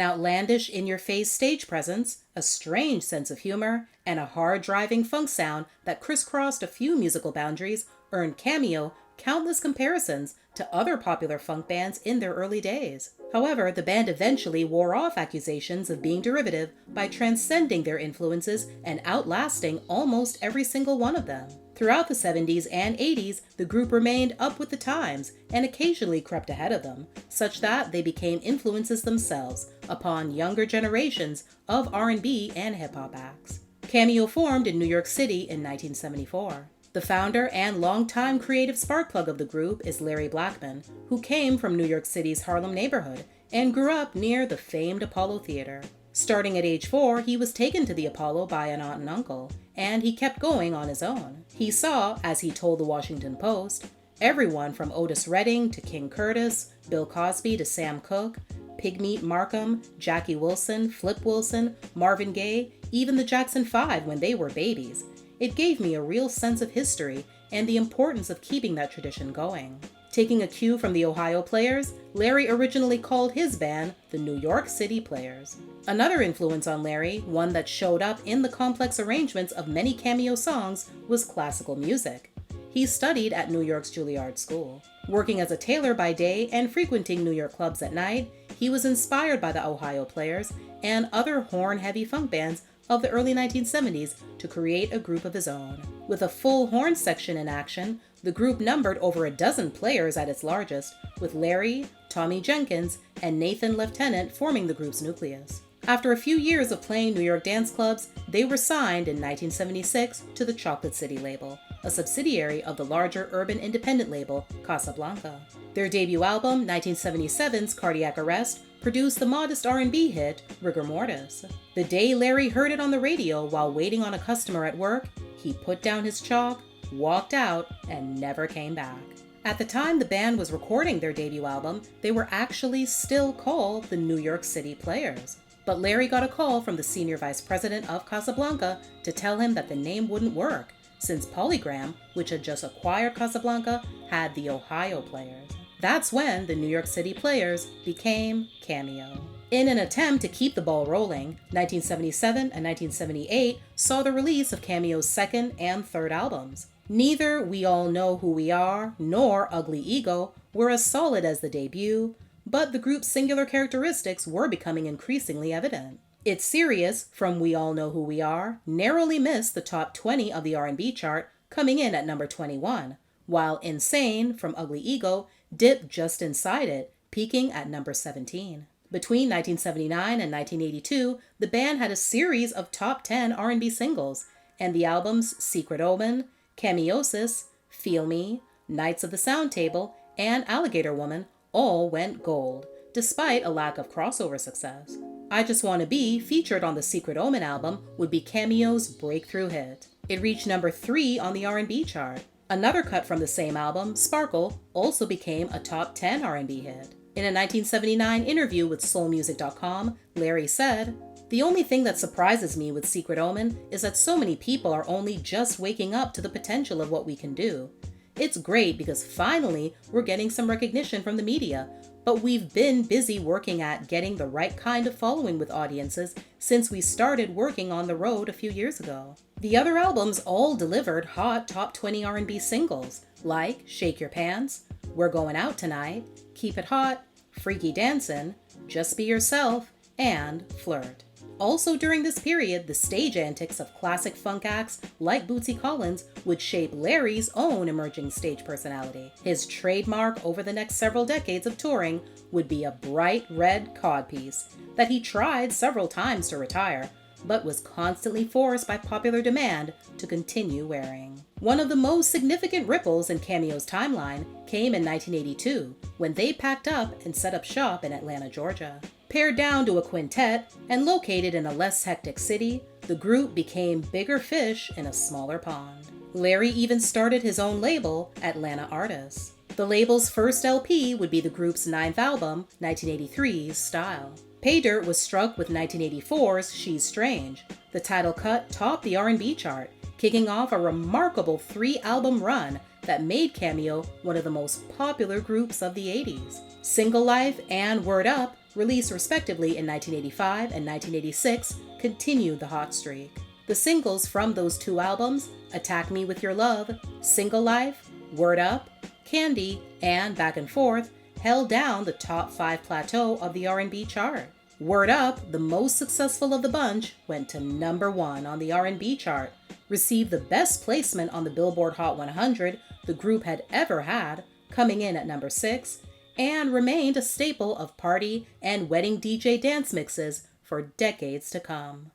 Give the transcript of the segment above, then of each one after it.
outlandish in-your-face stage presence, a strange sense of humor, and a hard-driving funk sound that crisscrossed a few musical boundaries earned Cameo countless comparisons to other popular funk bands in their early days. However, the band eventually wore off accusations of being derivative by transcending their influences and outlasting almost every single one of them. Throughout the 70s and 80s, the group remained up with the times and occasionally crept ahead of them, such that they became influences themselves upon younger generations of R&B and hip-hop acts. Cameo formed in New York City in 1974. The founder and longtime creative sparkplug of the group is Larry Blackman, who came from New York City's Harlem neighborhood and grew up near the famed Apollo Theater. Starting at age 4, he was taken to the Apollo by an aunt and uncle, and he kept going on his own. He saw, as he told the Washington Post, everyone from Otis Redding to King Curtis, Bill Cosby to Sam Cooke, Pigmeat Markham, Jackie Wilson, Flip Wilson, Marvin Gaye, even the Jackson 5 when they were babies. It gave me a real sense of history and the importance of keeping that tradition going. Taking a cue from the Ohio Players, Larry originally called his band the New York City Players. Another influence on Larry, one that showed up in the complex arrangements of many Cameo songs, was classical music. He studied at New York's Juilliard School. Working as a tailor by day and frequenting New York clubs at night, he was inspired by the Ohio Players and other horn-heavy funk bands of the early 1970s to create a group of his own. With a full horn section in action, the group numbered over a dozen players at its largest, with Larry, Tommy Jenkins, and Nathan Lieutenant forming the group's nucleus. After a few years of playing New York dance clubs, they were signed in 1976 to the Chocolate City label, a subsidiary of the larger urban independent label Casablanca. Their debut album, 1977's Cardiac Arrest, produced the modest R&B hit Rigor Mortis. The day Larry heard it on the radio while waiting on a customer at work, he put down his chalk, walked out, and never came back. At the time the band was recording their debut album, they were actually still called the New York City Players. But Larry got a call from the senior vice president of Casablanca to tell him that the name wouldn't work, since Polygram, which had just acquired Casablanca, had the Ohio Players. That's when the New York City Players became Cameo. In an attempt to keep the ball rolling, 1977 and 1978 saw the release of Cameo's second and third albums. Neither We All Know Who We Are nor Ugly Ego were as solid as the debut, but the group's singular characteristics were becoming increasingly evident. It's Serious from We All Know Who We Are narrowly missed the top 20 of the R&B chart, coming in at number 21, while Insane from Ugly Ego dipped just inside it, peaking at number 17. Between 1979 and 1982, the band had a series of top 10 R&B singles, and the albums Secret Omen, Cameosis, Feel Me, Knights of the Sound Table, and Alligator Woman all went gold, despite a lack of crossover success. I Just Wanna Be, featured on the Secret Omen album, would be Cameo's breakthrough hit. It reached number 3 on the R&B chart. Another cut from the same album, Sparkle, also became a top 10 R&B hit. In a 1979 interview with SoulMusic.com, Larry said, "The only thing that surprises me with Secret Omen is that so many people are only just waking up to the potential of what we can do. It's great because finally we're getting some recognition from the media, but we've been busy working at getting the right kind of following with audiences since we started working on the road a few years ago." The other albums all delivered hot top 20 R&B singles, like Shake Your Pants, We're Going Out Tonight, Keep It Hot, Freaky Dancin', Just Be Yourself, and Flirt. Also during this period, the stage antics of classic funk acts like Bootsy Collins would shape Larry's own emerging stage personality. His trademark over the next several decades of touring would be a bright red codpiece that he tried several times to retire, but was constantly forced by popular demand to continue wearing. One of the most significant ripples in Cameo's timeline came in 1982, when they packed up and set up shop in Atlanta, Georgia. Pared down to a quintet and located in a less hectic city, the group became bigger fish in a smaller pond. Larry even started his own label, Atlanta Artists. The label's first LP would be the group's 9th album, 1983's Style. Pay Dirt was struck with 1984's She's Strange. The title cut topped the R&B chart, kicking off a remarkable 3-album run that made Cameo one of the most popular groups of the 80s. Single Life and Word Up released respectively in 1985 and 1986, continued the hot streak. The singles from those two albums, Attack Me With Your Love, Single Life, Word Up, Candy, and Back and Forth, held down the top 5 plateau of the R&B chart. Word Up, the most successful of the bunch, went to number 1 on the R&B chart, received the best placement on the Billboard Hot 100 the group had ever had, coming in at number 6, and remained a staple of party and wedding DJ dance mixes for decades to come.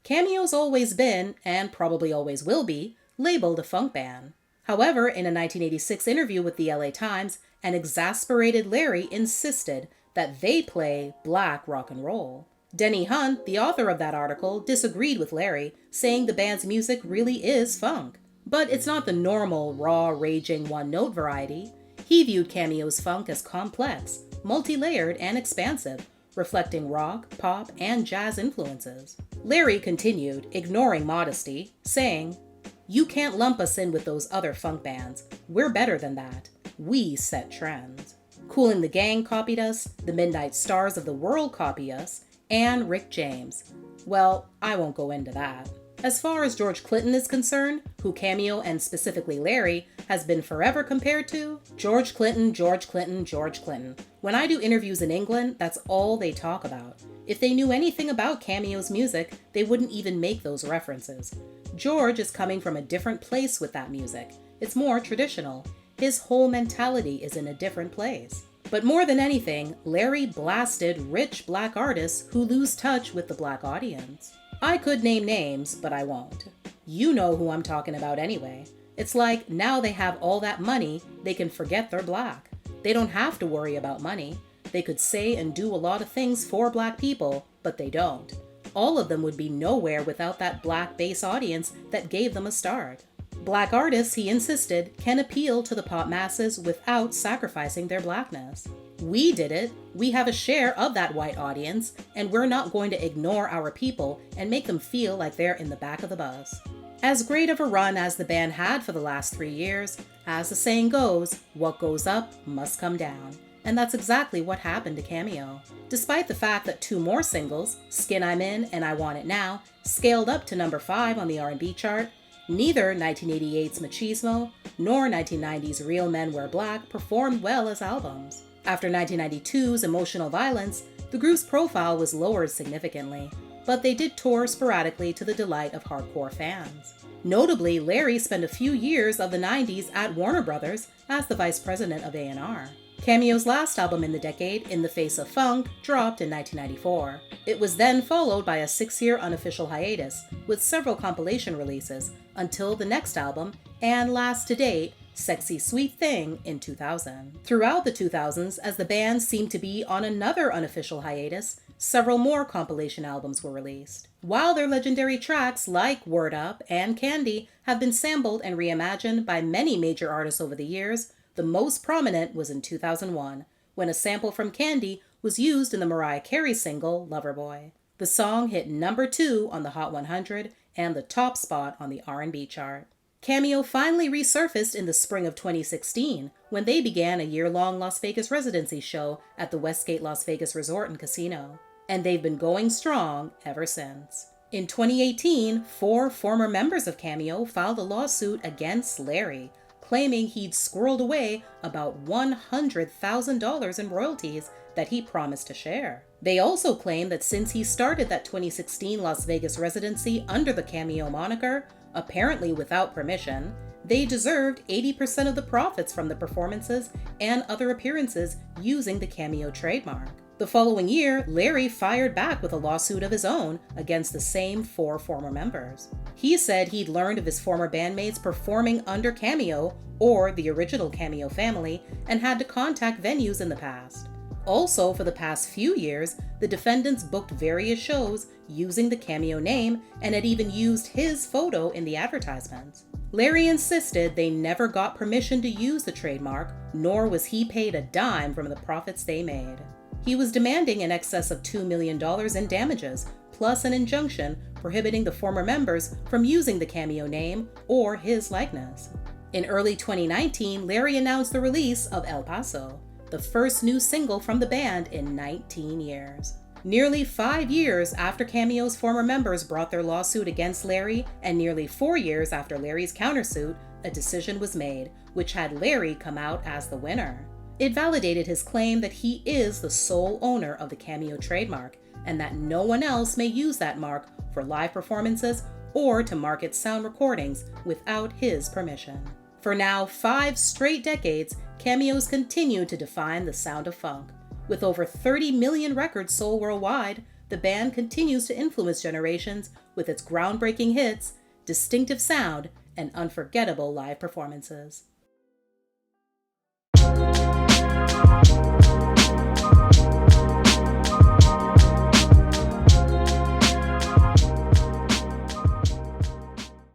Cameo's always been, and probably always will be, labeled a funk band. However, in a 1986 interview with the LA Times, an exasperated Larry insisted that they play black rock and roll. Denny Hunt, the author of that article, disagreed with Larry, saying the band's music really is funk. But it's not the normal, raw, raging, one-note variety. He viewed Cameo's funk as complex, multi-layered, and expansive, reflecting rock, pop, and jazz influences. Larry continued, ignoring modesty, saying, "You can't lump us in with those other funk bands. We're better than that. We set trends. Kool and the Gang copied us, the Midnight Stars of the World copy us, and Rick James. Well, I won't go into that." As far as George Clinton is concerned, who Cameo and specifically Larry has been forever compared to, George Clinton, George Clinton, George Clinton. When I do interviews in England, that's all they talk about. If they knew anything about Cameo's music, they wouldn't even make those references. George is coming from a different place with that music. It's more traditional. His whole mentality is in a different place. But more than anything, Larry blasted rich black artists who lose touch with the black audience. I could name names, but I won't. You know who I'm talking about anyway. It's like now they have all that money, they can forget they're black. They don't have to worry about money. They could say and do a lot of things for black people, but they don't. All of them would be nowhere without that black base audience that gave them a start. Black artists, he insisted, can appeal to the pop masses without sacrificing their blackness. We did it. We have a share of that white audience, and we're not going to ignore our people and make them feel like they're in the back of the bus. As great of a run as the band had for the last 3 years, as the saying goes, what goes up must come down. And that's exactly what happened to Cameo. Despite the fact that 2 more singles, Skin I'm In and I Want It Now, scaled up to number 5 on the R&B chart, neither 1988's Machismo nor 1990's Real Men Wear Black performed well as albums. After 1992's Emotional Violence, the group's profile was lowered significantly, but they did tour sporadically to the delight of hardcore fans. Notably, Larry spent a few years of the 90s at Warner Brothers as the vice president of A&R. Cameo's last album in the decade, In the Face of Funk, dropped in 1994. It was then followed by a 6-year unofficial hiatus, with several compilation releases, until the next album, and last to date, Sexy Sweet Thing, in 2000. Throughout the 2000s, as the band seemed to be on another unofficial hiatus, several more compilation albums were released. While their legendary tracks like Word Up and Candy have been sampled and reimagined by many major artists over the years, the most prominent was in 2001, when a sample from Candy was used in the Mariah Carey single Loverboy. The song hit number 2 on the Hot 100 and the top spot on the R&B chart. Cameo finally resurfaced in the spring of 2016 when they began a year-long Las Vegas residency show at the Westgate Las Vegas Resort and Casino. And they've been going strong ever since. In 2018, 4 former members of Cameo filed a lawsuit against Larry, claiming he'd squirreled away about $100,000 in royalties that he promised to share. They also claim that since he started that 2016 Las Vegas residency under the Cameo moniker, apparently without permission, they deserved 80% of the profits from the performances and other appearances using the Cameo trademark. The following year, Larry fired back with a lawsuit of his own against the same 4 former members. He said he'd learned of his former bandmates performing under Cameo, or the original Cameo family, and had to contact venues in the past. Also, for the past few years, the defendants booked various shows using the Cameo name and had even used his photo in the advertisements. Larry insisted they never got permission to use the trademark, nor was he paid a dime from the profits they made. He was demanding in excess of $2 million in damages, plus an injunction prohibiting the former members from using the Cameo name or his likeness. In early 2019, Larry announced the release of El Paso, the first new single from the band in 19 years. Nearly 5 years after Cameo's former members brought their lawsuit against Larry, and nearly 4 years after Larry's countersuit, a decision was made, which had Larry come out as the winner. It validated his claim that he is the sole owner of the Cameo trademark, and that no one else may use that mark for live performances or to market sound recordings without his permission. For now 5 straight decades, Cameo's continue to define the sound of funk. With over 30 million records sold worldwide, the band continues to influence generations with its groundbreaking hits, distinctive sound, and unforgettable live performances.